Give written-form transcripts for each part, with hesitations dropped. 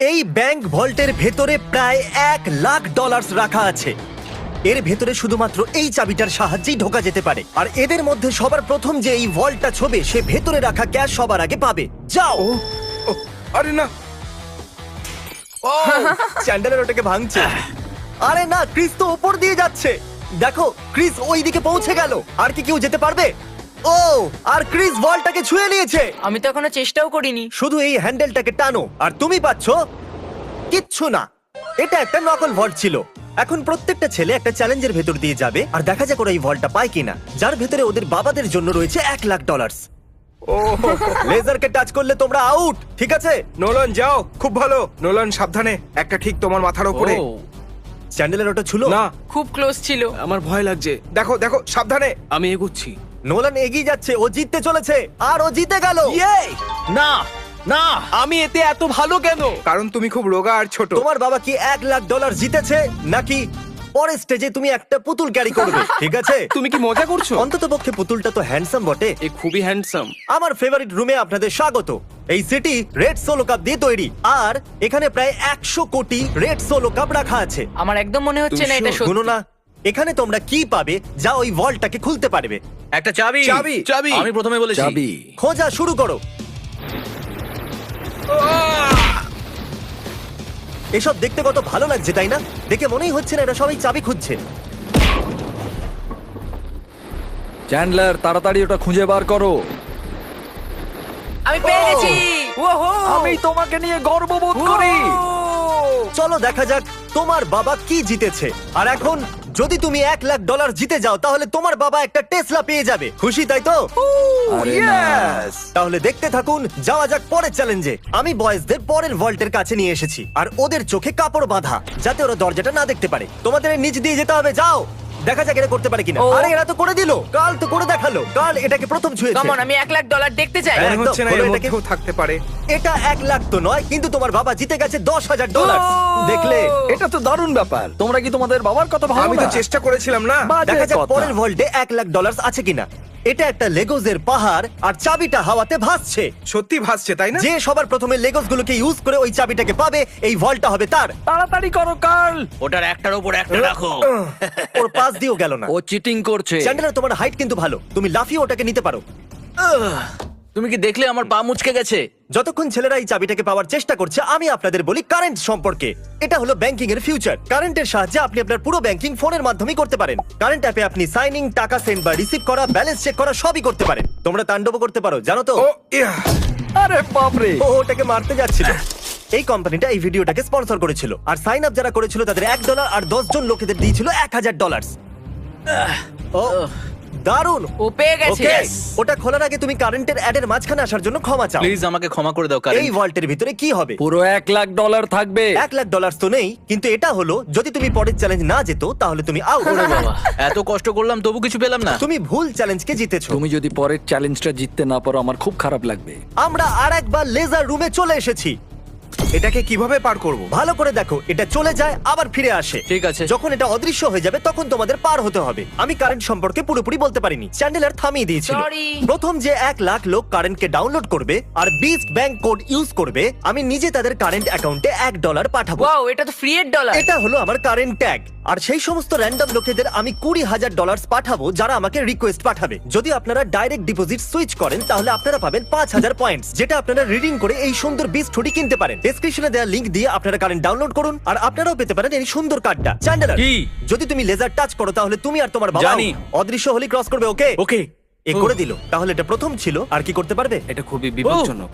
এই ব্যাংক ভল্টের ভেতরে প্রায় $1,00,000 রাখা আছে। এর ভেতরে শুধুমাত্র এই চাবিটার সাহায্যেই ঢোকা যেতে পারে। আর এদের মধ্যে সবার প্রথম যে এই ভল্টটা ছোবে সে ভেতরে রাখা ক্যাশ সবার আগে পাবে। যাও। আরে না, চ্যান্ডেলার ওটাকে ভাঙছে। আরে না, ক্রিস তো উপর দিয়ে যাচ্ছে। দেখো, ক্রিস ওই দিকে পৌঁছে গেল। আর কি কেউ যেতে পারবে? ও, আর ক্রিস বলটাকে ছুঁয়ে নিয়েছে। আমি তো এখনো চেষ্টাও করিনি। শুধু এই হ্যান্ডেলটাকে টানো আর তুমি পাচ্ছো কিচ্ছু না। এটা একটা নকল ভল্ট ছিল। এখন প্রত্যেকটা ছেলে একটা চ্যালেঞ্জের ভেতর দিয়ে যাবে আর দেখা যাক ওরা এই ভল্টটা পায় কিনা, যার ভেতরে ওদের বাবাদের জন্য রয়েছে $1,00,000। ও লেজারকে টাচ করলে তোমরা আউট, ঠিক আছে? নোলান যাও, খুব ভালো। নোলান সাবধানে, একটা ঠিক তোমার মাথার উপরে। চ্যান্ডেলের ওটা ছিল না, খুব ক্লোজ ছিল। আমার ভয় লাগছে। দেখো দেখো সাবধানে। আমি এগোচ্ছি। নোলান এগিয়ে যাচ্ছে, ও জিততে চলেছে আর ও জিতে গেল। না না, আমি এতে এত ভালো কেন? কারণ তুমি খুব রোগা আর ছোট। তোমার বাবা কি $1,00,000 জিতেছে নাকি পরের স্টেজে তুমি একটা পুতুল ক্যারি করবে? ঠিক আছে, তুমি কি মজা করছো? অন্তত পক্ষে পুতুলটা তো হ্যান্ডসাম বটে। এ খুবই হ্যান্ডসাম। আমার ফেভারিট রুমে আপনাদের স্বাগত। এই সিটি রেড সোলো কাপ দিয়ে তৈরি আর এখানে প্রায় 100 কোটি রেড সোলো কাপ রাখা আছে। আমার একদম মনে হচ্ছে না এটা শুনো সত্যি। না, এখানে তোমরা কি পাবে যা ওই ভল্টটাকে খুলতে পারবে? একটা চাবি। চাবি। চাবি। আমি প্রথমে বলেছি চাবি। খোঁজা শুরু করো। এসব দেখতে কত ভালো লাগছে তাই না? দেখে মনেই হচ্ছে না এরা সবাই চাবি খুঁজছে। চ্যান্ডলার, তাড়াতাড়ি ওটা খুঁজে বার করো। আমি পেয়ে গেছি। ওহো! আমি তোমাকে নিয়ে গর্ববোধ করি। চলো দেখা যাক তোমার বাবা কি জিতেছে। আর এখন যদি তুমি $1,00,000 জিতে যাও তাহলে তোমার বাবা একটা টেসলা পেয়ে যাবে। খুশি তাই তো? আরে না। Yes! তাহলে দেখতে থাকুন, যাওয়া যাক পরের চ্যালেঞ্জে। আমি বয়েজদের পরের ভল্টের কাছে নিয়ে এসেছি আর ওদের চোখে কাপড় বাঁধা যাতে ওরা দরজাটা না দেখতে পারে। তোমাদের এর নিচ দিয়ে যেতে হবে, যাও। দেখা যাক এরা করতে পারে কিনা। ও। আরে এরা তো করে দিল। কাল তো করে দেখালো। কাল এটাকে প্রথম ছুঁয়েছে। কামন, আমি $1,00,000 দেখতে চাই। হ্যাঁ। মনে হচ্ছে না খোলো এর এটাকে। মধ্যেও থাকতে পারে। এটা 1,00,000 তো নয়, কিন্তু তোমার বাবা জিতে গেছে $10,000। দেখলে? এটা তো দারুণ ব্যাপার। তোমরা কি তোমাদের বাবার কথা ভাবো আমি তো না? চেষ্টা করেছিলাম না। বাজে দেখা যাক কথা। পরের ভল্টে $1,00,000 আছে কিনা। এটা একটা লেগোজের পাহাড় আর চাবিটা হাওয়াতে ভাসছে। সত্যি ভাসছে তাই না? যে সবার প্রথমে লেগোস গুলোকে ইউজ করে ওই চাবিটাকে পাবে, এই ভল্টটা হবে তার। তাড়াতাড়ি করো কার্ল। ওটার একটার উপর একটা রাখো। ওর পাশ দিয়েও গেল না। ও চিটিং করছে। চ্যান্ডেলার, তোমার হাইট কিন্তু ভালো, তুমি লাফিয়ে ওটাকে নিতে পারো। তুমি কি দেখলে আমার পা মুচকে গেছে? যতক্ষণ ছেলেরা এই চাবিটাকে পাওয়ার চেষ্টা করছে, আমি আপনাদের বলি কারেন্ট সম্পর্কে। এটা হলো ব্যাংকিং এর ফিউচার। কারেন্টের সাহায্যে আপনি আপনার পুরো ব্যাংকিং ফোনের মাধ্যমেই করতে পারেন। কারেন্ট অ্যাপে আপনি সাইনিং, টাকা সেন্ড বা রিসিভ করা, ব্যালেন্স চেক করা সবই করতে পারেন। তোমরা তাণ্ডব করতে পারো, জানো তো? ও ইয়া, আরে বাপরে। ও ওটাকে মারতে যাচ্ছিল। এই কোম্পানিটা এই ভিডিওটাকে স্পন্সর করেছিল আর সাইন আপ যারা করেছিল তাদের $1 আর 10 জন লোকেদের দিয়েছিল $1,000। ও দারুণ। ও পেয়ে গেছে। ওকে, ওটা খোলার আগে তুমি কারেন্টের অ্যাডের মাঝখানে আসার জন্য ক্ষমা চাও। প্লিজ আমাকে ক্ষমা করে দাও এই কারণ ভল্টের ভিতরে কি হবে? পুরো $1,00,000 থাকবে। $1,00,000 তো নেই, কিন্তু এটা হলো যদি তুমি পরের চ্যালেঞ্জ না যেত তাহলে তুমি আউট। এত কষ্ট করলাম তবু কিছু পেলাম না। তুমি ভুল চ্যালেঞ্জকে জিতেছো। তুমি যদি পরের চ্যালেঞ্জটা জিততে না পারো আমার খুব খারাপ লাগবে। আমরা আরেকবার লেজার রুমে চলে এসেছি। এটাকে কিভাবে পার করব? ভালো করে দেখো, এটা চলে যায় আবার ফিরে আসে। ঠিক আছে। যখন এটা অদৃশ্য হয়ে যাবে তখন তোমাদের পার হতে হবে। আমি কারেন্ট সম্পর্কে পুরোপুরি বলতে পারিনি, চ্যান্ডেলার থামিয়ে দিয়েছিল। Sorry. প্রথম যে 1,00,000 লোক কারেন্টকে ডাউনলোড করবে আর বিস্ট ব্যাংক কোড ইউজ করবে, আমি নিজে তাদের কারেন্ট অ্যাকাউন্টে $1 পাঠাবো। ওয়াও, এটা তো ফ্রি এর ডলার। এটা হলো আমার কারেন্ট ট্যাগ। আর সেই সমস্ত র্যান্ডম লোকেদের আমি $20,000 পাঠাবো যারা আমাকে রিকোয়েস্ট পাঠাবে। যদি আপনারা ডাইরেক্ট ডিপোজিট সুইচ করেন তাহলে আপনারা পাবেন 5,000 পয়েন্টস, যেটা আপনারা রিডিং করে এই সুন্দর বিস্ট হুডি কিনতে পারেন। ডেসক্রিপশনে দেওয়া লিংক দিয়ে আপনারা কারেন্ট ডাউনলোড করুন আর আপনারাও পেতে পারেন এই সুন্দর কার্ডটা। চ্যান্ডেলার, কি? যদি তুমি লেজার টাচ করো তাহলে তুমি আর তোমার বাবা জানি। অদৃশ্য হলি ক্রস করবে। ওকে ওকে। এ করে দিল। তাহলে এটা প্রথম ছিল, আর কি করতে পারবে? এটা খুবই বিপজ্জনক।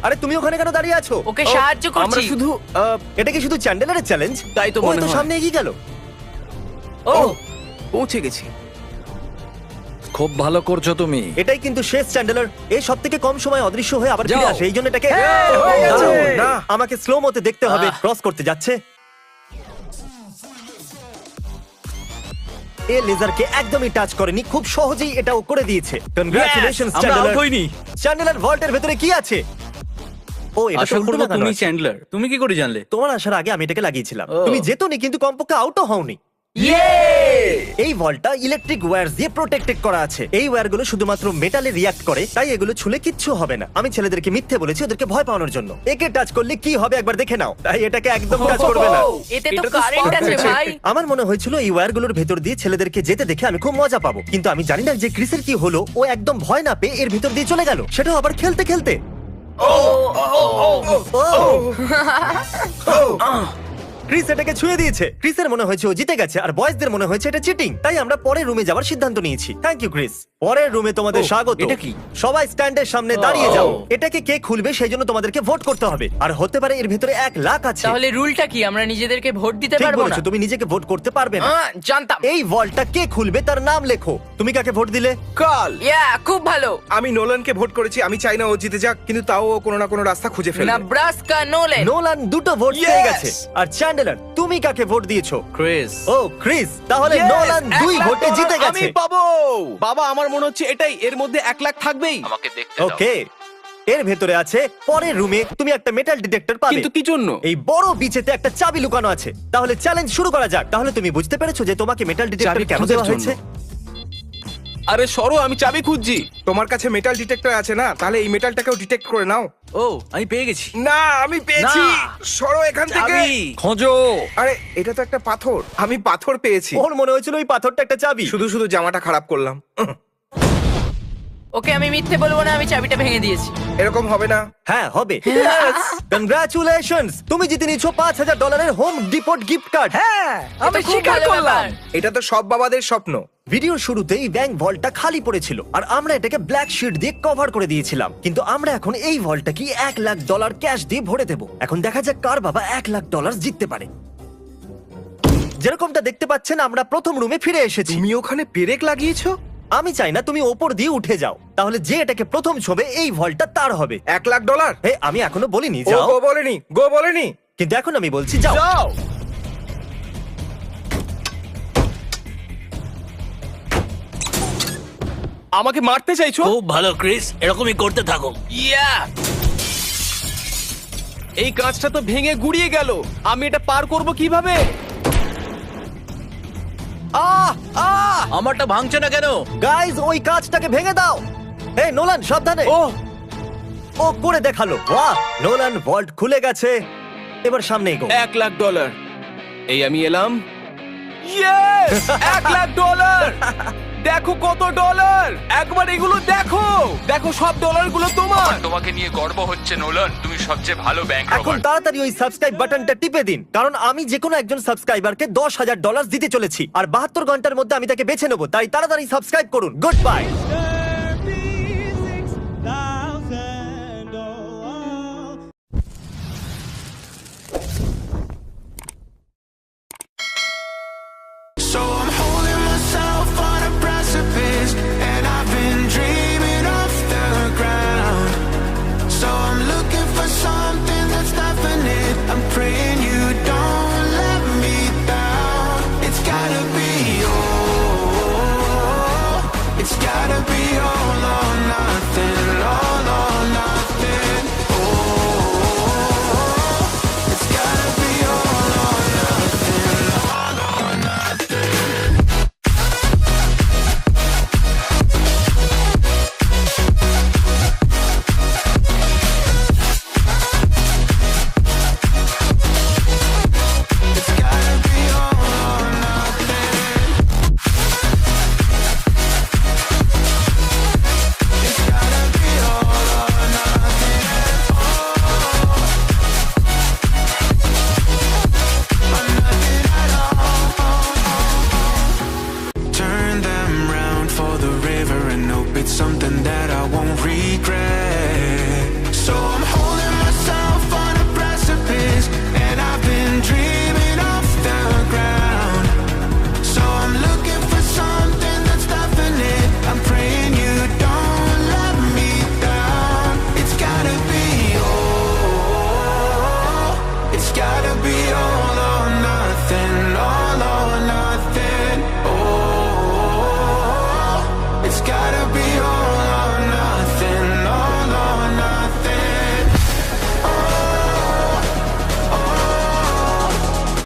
আরে তুমি ওখানে কেন দাঁড়িয়ে আছো? ওকে সাহায্য আমরা করছি। শুধু এটা কি শুধু চ্যান্ডেলারের চ্যালেঞ্জ? তাই তো ও মনে তো হয়। সামনে এগিয়ে গেল। ও পৌঁছে গেছি। খুব ভালো করছো তুমি। এটাই কিন্তু শেষ চ্যান্ডেলার। এই সব থেকে কম সময় অদৃশ্য হয়ে আবার ফিরে যাও। আসে, এই জন্য এটাকে হয়ে গেছে। দারুণ। না। আমাকে স্লো মতে দেখতে হবে ক্রস করতে যাচ্ছে। এ লেজারকে একদমই টাচ করেনি, খুব সহজেই এটাও করে দিয়েছে। কনগ্রাচুলেশনস আমরা চ্যান্ডেলার। আউট হইনি। চ্যান্ডেলার ভল্টের ভেতরে কি আছে? ও এটা তো আশা উল্টো করবো লাগানো তুমি আছে। চ্যান্ডলার। তুমি কি করে জানলে? তোমার আসার আগে আমি এটাকে লাগিয়েছিলাম। ও। তুমি যেতনি কিন্তু কমপক্ষে আউটও হওনি। এই ভলটা ইলেকট্রিক ওয়্যার দিয়ে প্রোটেক্টেড করা আছে। এই ওয়্যারগুলো শুধুমাত্র মেটালে রিয়াক্ট করে, তাই এগুলো ছুলে কিচ্ছু হবে না। আমি ছেলেদেরকে মিথ্যে বলেছি ওদেরকে ভয় পাওয়ানোর জন্য। একে টাচ করলে কি হবে একবার দেখে নাও, তাই এটাকে একদম কাজ করবে না। এতে তো এটা তো কারেন্ট spark আছে আছে। ভাই। আমার মনে হয়েছিল এই ওয়্যারগুলোর ভেতর দিয়ে ছেলেদেরকে যেতে দেখে আমি খুব মজা পাবো, কিন্তু আমি জানি না যে ক্রিসের কি হলো। ও একদম ভয় না পেয়ে এর ভিতর দিয়ে চলে গেল, সেটাও আবার খেলতে খেলতে। ক্রিস এটাকে ছুঁয়ে দিয়েছে। ক্রিসের মনে হয়েছে ও জিতে গেছে, আর বয়েজদের মনে হয়েছে এটা চিটিং। তাই আমরা পরের রুমে যাওয়ার সিদ্ধান্ত নিয়েছি। Thank you Chris. পরের রুমে তোমাদের স্বাগত। এটা কি? সবাই স্ট্যান্ডের সামনে দাঁড়িয়ে যাও। এটাকে কে খুলবে সেই জন্য তোমাদেরকে ভোট করতে হবে, আর হতে পারে এর ভিতরে 1 লাখ আছে। তাহলে রুলটা কি, আমরা নিজেদেরকে ভোট দিতে ঠিক পারবো না? বলেছো, তুমি নিজেকে ভোট করতে পারবে না। জানতাম। এই ভল্টটা কে খুলবে তার নাম লেখো। তুমি কাকে ভোট দিলে? কাল ইয়া, খুব ভালো। আমি নোলানকে ভোট করেছি। আমি চাই না ও জিতে যাক, কিন্তু তাও ও কোনো না কোনো রাস্তা খুঁজে ফেলবে। Nebraska Nolan. নোলান 2টো ভোট Yes! পেয়ে গেছে। আর চ্যান্ডেলার, তুমি কাকে ভোট দিয়েছো? ক্রিস। ও ক্রিস, তাহলে Yes! নোলান 2 1 লাখ ভোটে ডলার জিতে আমি গেছে। পাবো। বাবা, আমার মনে হচ্ছে এটাই, এর মধ্যে 1 লাখ থাকবেই। আমাকে দেখতে দাও। ওকে, এর ভেতরে আছে পরের রুমে তুমি একটা মেটাল ডিটেক্টর পাবে। কিন্তু কি জন্য? এই বড় বিচেতে একটা চাবি লুকানো আছে। তাহলে চ্যালেঞ্জ শুরু করা যাক। তাহলে তুমি বুঝতে পেরেছো যে তোমাকে মেটাল ডিটেক্টর চাবি কেন খোঁজার দেওয়া হয়েছে? জন্য। আরে সরো, আমি চাবি খুঁজছি। তোমার কাছে মেটাল ডিটেক্টর আছে না? তাহলে এই মেটালটাকেও ডিটেক্ট করে নাও। ও, আমি পেয়ে গেছি। না, আমি পেয়েছি। না। সরো এখান থেকে। চাবি। খোঁজো। আরে এটা তো একটা পাথর। আমি পাথর পেয়েছি। ওর মনে হয়েছিল ওই পাথরটা একটা চাবি। শুধু শুধু জামাটা খারাপ করলাম। ওকে, আমি মিথ্যে বলবো না, আমি চাবিটা ভেঙে দিয়েছি। এরকম হবে না। হ্যাঁ হবে। কনগ্রাচুলেশনস, তুমি জিতে নিয়েছো $5000 হোম ডিপোট গিফট কার্ড। হ্যাঁ, আমি এটা খুব স্বীকার ভালো করলাম। ব্যাপার। এটা তো সব বাবাদের স্বপ্ন। ভিডিওর শুরুতেই ব্যাংক ভল্টটা খালি পড়েছিল, আর আমরা এটাকে ব্ল্যাক শিট দিয়ে কভার করে দিয়েছিলাম। কিন্তু আমরা এখন এই ভল্টটাকে $1 লাখ ক্যাশ দিয়ে ভরে দেবো। এখন দেখা যাক কার বাবা $1 লাখ জিততে পারে। যেরকমটা দেখতে পাচ্ছেন, আমরা প্রথম রুমে ফিরে এসেছি। তুমি ওখানে পেরেক লাগিয়েছো? আমি চাই না তুমি ওপর দিয়ে উঠে যাও, তাহলে যে এটাকে প্রথম ছবে এই ভল্টটা তার হবে। $1 লাখ? হে, আমি এখনো বলিনি ও যাও, গো বলেনি, গো বলেনি। কিন্তু এখন আমি বলছি যাও। যাও। আমাকে মারতে চাইছো? খুব ভালো ক্রিস, এরকমই করতে থাকো। ইয়া! এই কাঁচটা তো ভেঙে গুড়িয়ে গেল। আমি এটা পার করব কিভাবে? আহ আহ আমারটা ভাঙছে না কেন? গাইজ, ওই কাঁচটাকে ভেঙে দাও। হে নোলান, সাবধানে। ও, ও করে দেখালো। বাহ, নোলান ভল্ট খুলে গেছে। এবার সামনে এগো। $1 লাখ। এই আমি এলাম। ইয়েস! $1 লাখ! দেখো কত ডলার! একবার এগুলো দেখো। দেখো, সব ডলারগুলো তোমার। তোমাকে নিয়ে গর্ব হচ্ছে নোলান, তুমি সবচেয়ে ভালো ব্যাংক এখন রবার। তাড়াতাড়ি ওই সাবস্ক্রাইব বাটনটা টিপে দিন, কারণ আমি যে কোনো একজন সাবস্ক্রাইবারকে $10,000 দিতে চলেছি, আর 72 ঘন্টার মধ্যে আমি তাকে বেছে নেবো। তাই তাড়াতাড়ি সাবস্ক্রাইব করুন। Good bye.